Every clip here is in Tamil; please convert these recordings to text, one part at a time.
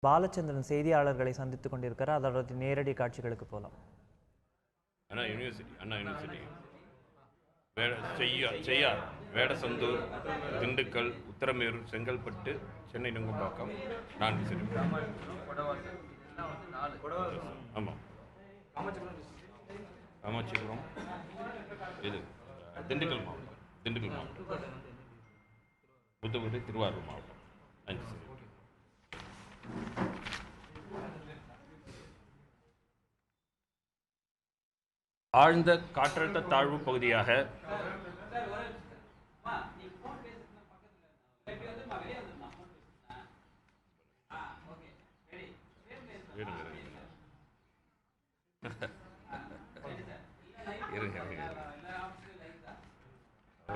பாலச்சந்திரன் செய்தியாளர்களை சந்தித்துக் கொண்டிருக்கிறார். அதோட நேரடி காட்சிகளுக்கு போகலாம். அண்ணா யூனிவர்சிட்டி செய்யார், வேடசந்தூர், திண்டுக்கல், உத்தரமேரூர், செங்கல்பட்டு, சென்னை நுங்கம்பாக்கம் 4 சிட்டி. ஆமாம், காமாட்சிபுரம், இது திண்டுக்கல் மாவட்டம், புதுக்கோட்டை, திருவாரூர் மாவட்டம் 5 சிட்டி. ஆழ்ந்த காற்றழுத்த தாழ்வு பகுதியாக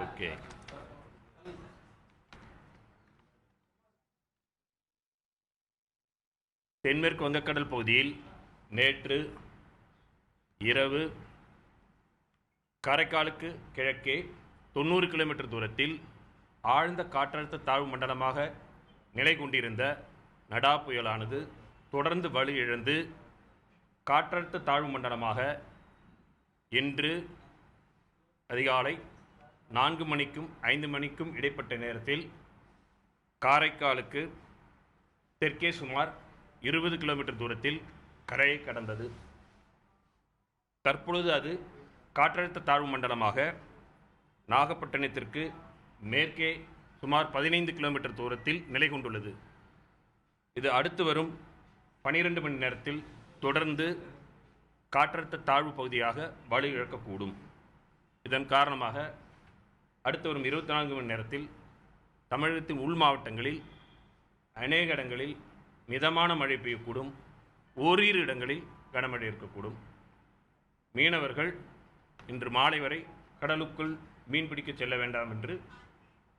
ஓகே தென்மேற்கு வங்கக்கடல் பகுதியில் நேற்று இரவு காரைக்காலுக்கு கிழக்கே 90 கிலோமீட்டர் தூரத்தில் ஆழ்ந்த காற்றழுத்த தாழ்வு மண்டலமாக நிலை கொண்டிருந்த நடா புயலானது தொடர்ந்து வலுவிழந்து காற்றழுத்த தாழ்வு மண்டலமாக இன்று அதிகாலை 4 மணிக்கும் 5 மணிக்கும் இடைப்பட்ட நேரத்தில் காரைக்காலுக்கு தெற்கே சுமார் 20 கிலோமீட்டர் தூரத்தில் கரையை கடந்தது. தற்பொழுது அது காற்றழுத்த தாழ்வு மண்டலமாக நாகப்பட்டினத்திற்கு மேற்கே சுமார் 15 கிலோமீட்டர் தூரத்தில் நிலை கொண்டுள்ளது. இது அடுத்து வரும் 12 மணி நேரத்தில் தொடர்ந்து காற்றழுத்த தாழ்வு பகுதியாக வலு இழக்கக்கூடும். இதன் காரணமாக அடுத்து வரும் 24 மணி நேரத்தில் தமிழகத்தின் உள் மாவட்டங்களில் அநேக இடங்களில் மிதமான மழை பெய்யக்கூடும், ஓரிரு இடங்களில் கனமழை இருக்கக்கூடும். மீனவர்கள் இன்று மாலை வரை கடலுக்குள் மீன்பிடிக்க செல்ல வேண்டாம் என்று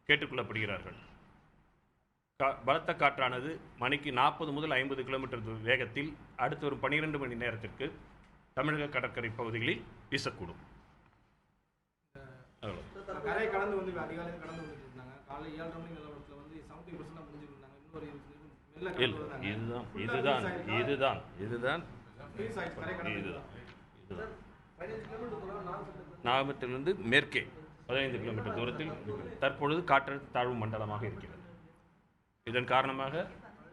கேட்டுக்கொள்ளப்படுகிறார்கள். பலத்த காற்றானது மணிக்கு 40 முதல் 50 கிலோமீட்டர் வேகத்தில் அடுத்து வரும் 12 மணி நேரத்திற்கு தமிழக கடற்கரை பகுதிகளில் வீசக்கூடும். கரை கடந்து வந்து அதிகாலையில் கடந்து வந்துட்டு இருந்தாங்க. காலை 7:30 மணி நிலவரத்தில் வந்து 70% முடிஞ்சிருந்தாங்க. இன்னொரு நாகப்பட்டினத்திலிருந்து மேற்கே 15 கிலோமீட்டர் தூரத்தில் தற்பொழுது காற்றழுத்த தாழ்வு மண்டலமாக இருக்கிறது. இதன் காரணமாக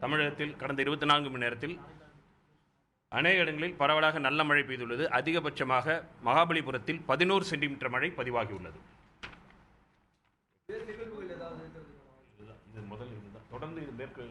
தமிழகத்தில் கடந்த 24 மணி நேரத்தில் அநேக இடங்களில் பரவலாக நல்ல மழை பெய்துள்ளது. அதிகபட்சமாக மகாபலிபுரத்தில் 11 சென்டிமீட்டர் மழை பதிவாகியுள்ளது. இது முதல் தொடர்ந்து இது மேற்கு